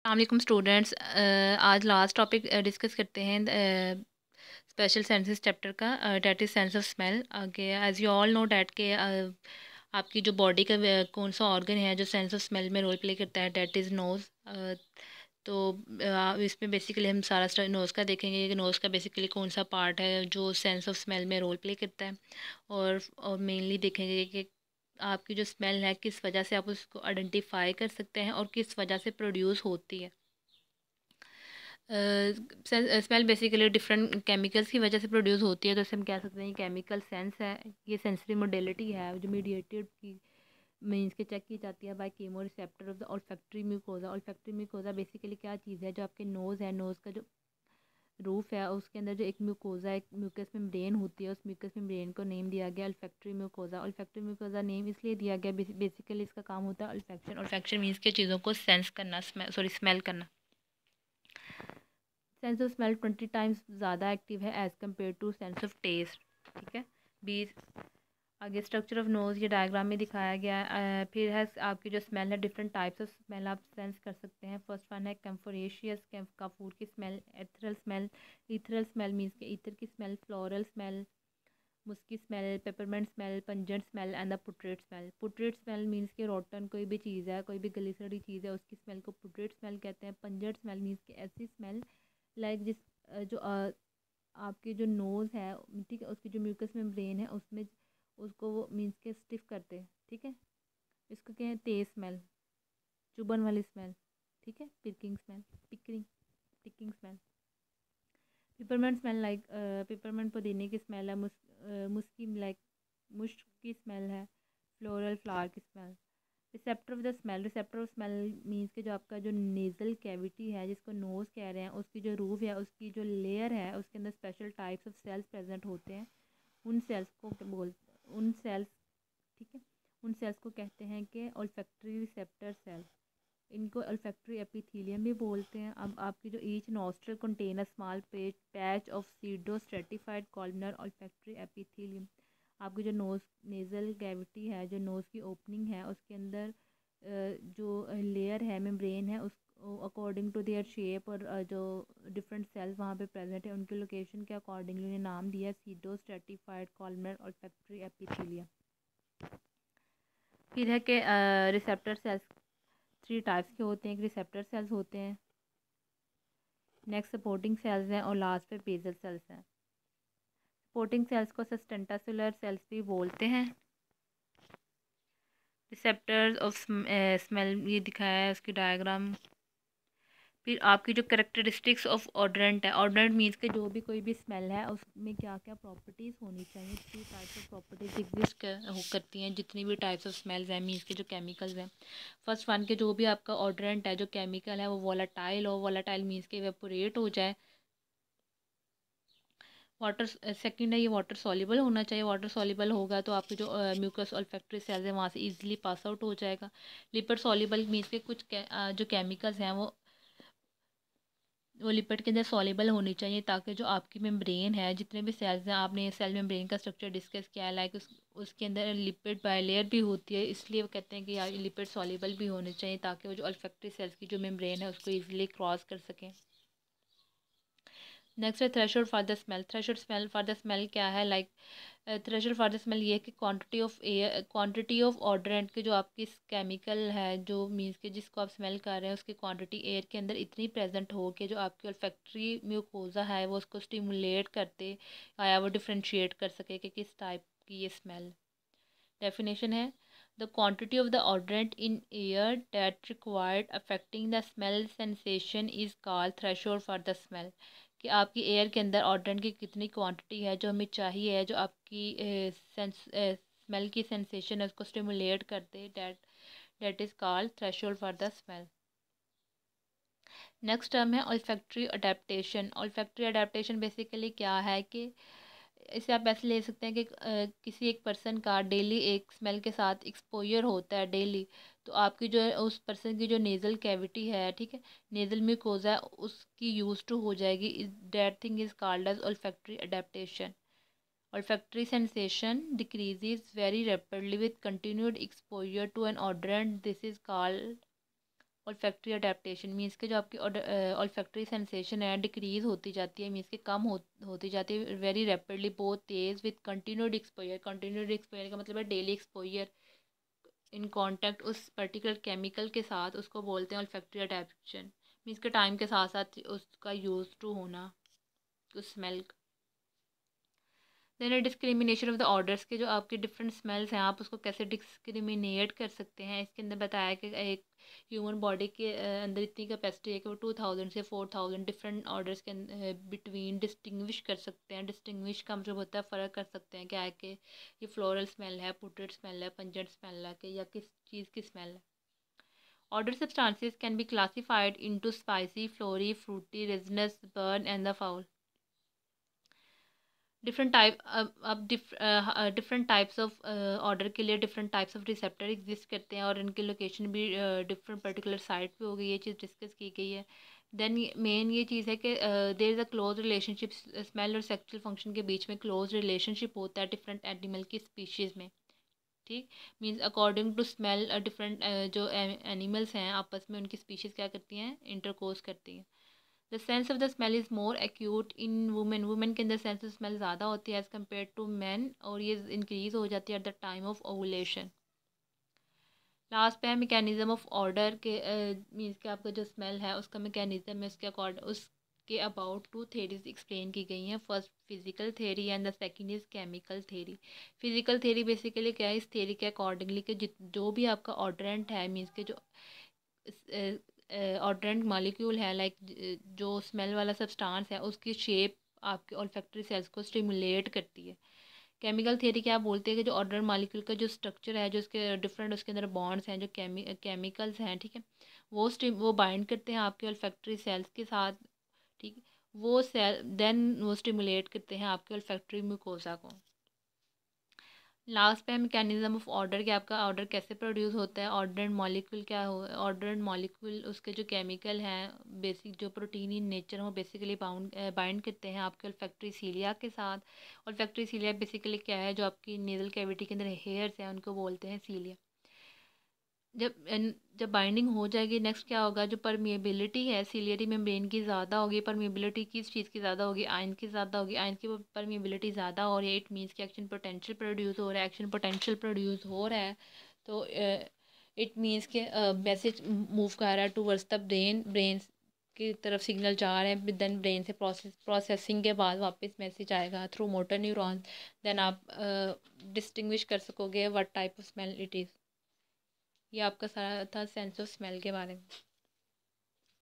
अस्सलाम स्टूडेंट्स, आज last topic discuss करते हैं स्पेशल सेंसेस चैप्टर का, that is sense of smell. Okay, as you all know that के आपकी जो बॉडी का कौन सा ऑर्गन है जो सेंस ऑफ स्मेल में रोल प्ले करता है, डैट इज़ नोज़। तो इसमें बेसिकली हम सारा नोज़ का देखेंगे कि नोज़ का बेसिकली कौन सा पार्ट है जो सेंस ऑफ स्मेल में रोल प्ले करता है, और मेनली देखेंगे कि आपकी जो स्मेल है किस वजह से आप उसको आइडेंटिफाई कर सकते हैं और किस वजह से प्रोड्यूस होती है। स्मेल बेसिकली डिफरेंट केमिकल्स की वजह से प्रोड्यूस होती है, तो इसे हम कह सकते हैं केमिकल सेंस है। ये सेंसरी मोडेलिटी है जो मीडिएटेड की मीन्स के चेक की जाती है by chemo receptor of the olfactory mucosa. Olfactory mucosa basically क्या चीज़ है, जो आपके नोज़ है, नोज़ का जो रूफ है उसके अंदर जो एक म्यूकोजा, एक म्यूकस मेम्ब्रेन होती है, उस म्यूकस मेम्ब्रेन को नेम दिया गया अल्फैक्टरी म्यूकोजा। अल्फैक्टरी म्यूकोजा नेम इसलिए दिया गया, बेसिकली इसका काम होता है अल्फैक्शन। अल्फैक्शन मीन्स के चीज़ों को सेंस करना, स्मेल करना। सेंस ऑफ स्मेल 20 टाइम्स ज़्यादा एक्टिव है as compare to sense of taste. ठीक है, 20। आगे स्ट्रक्चर ऑफ नोज़ ये डायग्राम में दिखाया गया है। फिर है आपकी जो स्मेल है, डिफरेंट टाइप्स ऑफ स्मेल आप सेंस कर सकते हैं। फर्स्ट वन है कैम्फोरेशियस, काफूर की smell. Ethereal smell, ethereal smell means के ईथर की smell. Floral smell, musky smell. Peppermint smell, pungent smell and the putrid smell. Putrid smell means के रोटन कोई भी चीज़ है, कोई भी गली सड़ी चीज़ है, उसकी स्मेल को पुट्रेट स्मेल कहते हैं। पंजेंट स्मेल मीन्स के ऐसी स्मेल लाइक जिस जो आपकी जो नोज़ है, ठीक है, उसकी जो म्यूकस मेम्ब्रेन है उसमें उसको वो मीन्स के स्टिफ करते हैं। ठीक है, इसको क्या है, तेज स्मेल, चुभन वाली स्मेल। ठीक है, picking smell, Pickering picking smell. Peppermint smell like peppermint पुदीने की स्मेल है। मुस्की लाइक मुश्क की स्मेल है। फ्लोरल फ्लावर की smell. Receptor of the smell, receptor of smell means के जो आपका जो नेज़ल कैविटी है जिसको नोज़ कह रहे हैं, उसकी जो रूफ है, उसकी जो लेयर है, उसके अंदर special types of cells present होते हैं। उन सेल्स को उन सेल्स, ठीक है, उन सेल्स को कहते हैं कि ऑल्फैक्टरी रिसेप्टर सेल। इनको अल्फैक्टरी एपिथेलियम भी बोलते हैं। अब आपकी जो each nostril contain a small patch of pseudo stratified columnar olfactory epithelium. आपकी जो नेज़ल कैविटी है, जो नोज़ की ओपनिंग है, उसके अंदर जो लेयर है, मेम्ब्रेन है, उस अकॉर्डिंग टू देयर शेप और जो डिफरेंट सेल्स वहाँ पे प्रेजेंट है उनके लोकेशन के अकॉर्डिंगली उन्हें नाम दिया pseudo stratified columnar olfactory epithelium. फिर है कि रिसेप्टर सेल्स 3 टाइप्स के होते हैं। एक रिसेप्टर सेल्स होते हैं, नेक्स्ट सपोर्टिंग सेल्स हैं, और लास्ट पे बेसल सेल्स हैं। सपोर्टिंग सेल्स को सस्टेंटासेलुलर सेल्स भी बोलते हैं। रिसेप्टर्स ऑफ स्मेल ये दिखाया है उसकी डायग्राम। फिर आपकी जो करेक्टरिस्टिक्स ऑफ ऑर्डरेंट है, ऑर्डरेंट मीन्स के जो भी कोई भी स्मेल है उसमें क्या क्या प्रॉपर्टीज़ होनी चाहिए। 3 टाइप्स ऑफ प्रॉपर्टीज़ एग्जिस्ट करती हैं जितनी भी टाइप्स ऑफ स्मेल्स हैं, मीन्स के जो केमिकल्स हैं। फर्स्ट वन के जो भी आपका ऑर्डरेंट है, जो केमिकल है, वो वोलाटाइल हो। वोलाटाइल मीन्स के इवेपोरेट हो जाए। वाटर सेकंड है, ये वाटर सॉल्युबल होना चाहिए। वाटर सॉल्युबल होगा तो आपकी जो म्यूकस ऑल्फैक्टरी सेल्स है वहाँ से इजीली पास आउट हो जाएगा। लिपिड सॉल्युबल मीन्स के कुछ जो केमिकल्स हैं वो लिपिड के अंदर सॉल्युबल होनी चाहिए, ताकि जो आपकी मेम्ब्रेन है, जितने भी सेल्स हैं, आपने सेल मेम्ब्रेन का स्ट्रक्चर डिस्कस किया है, लाइक उसके अंदर लिपिड बायलेयर भी होती है, इसलिए वो कहते हैं कि यार लिपिड सॉल्युबल भी होने चाहिए ताकि वो जो ऑल्फैक्टरी सेल्स की जो मेम्ब्रेन है उसको ईजिली क्रॉस कर सकें। नेक्स्ट है threshold for the smell. Threshold smell for the smell क्या है, like threshold for the smell ये है कि क्वांटिटी ऑफ ऑर्डरेंट के जो आपकी केमिकल है, जो मीन्स के जिसको आप स्मेल कर रहे हैं उसकी क्वांटिटी एयर के अंदर इतनी प्रेजेंट हो कि जो आपकी ऑल्फैक्टरी म्यूकोजा है वो उसको स्टिमुलेट करते या वो डिफ्रेंशिएट कर सके कि किस टाइप की ये स्मेल। डेफिनेशन है, the quantity of the odorant in air that required affecting the smell sensation is called threshold for the smell. कि आपकी एयर के अंदर ऑर्डरेंट की कितनी क्वांटिटी है जो हमें चाहिए है, जो आपकी स्मेल की सेंसेशन है उसको स्टिमुलेट करते, that is called threshold for the smell. Next term है olfactory adaptation. Olfactory adaptation basically क्या है कि इसे आप ऐसे ले सकते हैं कि किसी एक पर्सन का डेली एक स्मेल के साथ एक्सपोजर होता है डेली, तो आपकी जो है उस पर्सन की जो नेज़ल कैविटी है, ठीक है, नेज़ल म्यूकोजा है, उसकी यूज टू हो जाएगी। That thing is called as olfactory adaptation. Olfactory sensation decreases very rapidly with continued exposure to an odorant. This is called olfactory adaptation means के जो आपकी ऑल्फैक्टरी सेंसेशन है डिक्रीज़ होती जाती है, मीन्स के कम होती जाती है वेरी रैपिडली, बहुत तेज़ with continued exposure. Continued exposure का मतलब है डेली एक्सपोजर इन कांटेक्ट उस पर्टिकुलर केमिकल के साथ, उसको बोलते हैं ऑल्फैक्टरी अडेप्टेशन। मीन्स के टाइम के साथ साथ उसका यूज टू होना उस smell. Then discrimination of the orders के जो आपके डिफरेंट स्मेल्स हैं, आप उसको कैसे डिस्क्रिमिनेट कर सकते हैं। इसके अंदर बताया कि एक ह्यूमन बॉडी के अंदर इतनी कैपेसिटी है कि वो 2000 से 4000 डिफरेंट ऑर्डर्स के बिटवीन डिस्टिंग्विश कर सकते हैं। डिस्टिंग्विश का मतलब होता है फ़र्क कर सकते हैं क्या है कि ये फ्लोरल स्मेल है, पुटेड स्मेल है, पंजेंट स्मेल है कि या किस चीज़ की स्मेल है। Odour substances can be classified into spicy, flowery, fruity, resinous, burn and the foul. Different type अब डिफरेंट टाइप्स ऑफ ऑर्डर के लिए different types of receptor exist करते हैं और इनकी लोकेशन भी डिफरेंट पर्टिकुलर साइट पे हो गई, ये चीज़ डिस्कस की गई है। देन मेन ये चीज़ है कि there is a close relationship, smell और सेक्सुअल फंक्शन के बीच में क्लोज रिलेशनशिप होता है डिफरेंट एनिमल की स्पीशीज़ में। ठीक, means according to smell different जो एनिमल्स हैं आपस में उनकी स्पीशीज़ क्या करती हैं, इंटरकोर्स करती हैं। The sense of the smell is more acute in women. Women के अंदर सेंस ऑफ स्मेल ज़्यादा होती है एज़ कम्पेयर टू मैन, और ये इंक्रीज़ हो जाती है at the time of ovulation. Last पे है मैकेनिज्म ऑफ ऑर्डर के मीन्स कि आपका जो स्मेल है उसका मैकेनिज्म है, उसके अकॉर्ड उसके अबाउट टू थेरीज एक्सप्लेन की गई हैं। First physical theory and the second is chemical theory. Physical theory basically क्या है, इस थेरी के अकॉर्डिंगली कि जो भी आपका ऑर्डरेंट है, मीन्स के जो ऑर्डरेंट मॉलिक्यूल है, लाइक जो स्मेल वाला सब्सटेंस है, उसकी शेप आपके ऑल्फैक्टरी सेल्स को स्टिमुलेट करती है। केमिकल थ्योरी क्या बोलते हैं कि जो ऑर्डर मॉलिक्यूल का जो स्ट्रक्चर है, जो उसके डिफरेंट उसके अंदर बॉन्ड्स हैं, जो केमिकल्स हैं, ठीक है, वो बाइंड करते हैं आपके ऑल्फैक्टरी सेल्स के साथ। ठीक, वो सेल देन वो स्टिमुलेट करते हैं आपके ऑल्फैक्टरी म्यूकोसा को। लास्ट पे मैकेनिज्म ऑफ ऑर्डर कि आपका ऑर्डर कैसे प्रोड्यूस होता है। ऑर्डर एंड मॉलिक्यूल क्या हो, ऑर्डर एंड मॉलिक्यूल उसके जो केमिकल हैं बेसिक जो प्रोटीन इन नेचर वो बेसिकली बाइंड करते हैं आपके ऑल्फैक्टरी सीलिया के साथ। ऑल्फैक्टरी सीलिया बेसिकली क्या है, जो आपकी नेजल कैविटी के अंदर हेयर्स हैं उनको बोलते हैं सीलिया। जब बाइंडिंग हो जाएगी, नेक्स्ट क्या होगा, जो परमिएबिलिटी है सीलियरी मेम्ब्रेन की ज़्यादा होगी। परमिएबिलिटी किस चीज़ की ज़्यादा होगी, आयन की ज़्यादा होगी। आयन की परमिएबिलिटी ज़्यादा हो रही है, इट मीन्स कि एक्शन पोटेंशियल प्रोड्यूस हो रहा है। एक्शन पोटेंशियल प्रोड्यूस हो रहा है तो इट मीन्स के मैसेज मूव कर रहा है टूवर्ड्स द ब्रेन। ब्रेन की तरफ सिग्नल जा रहे हैं, देन ब्रेन से प्रोसेसिंग के बाद वापस मैसेज आएगा थ्रू मोटर न्यूरॉन्स। देन आप डिस्टिंग्विश कर सकोगे what type of smell it is. ये आपका सारा था सेंस ऑफ स्मेल के बारे में।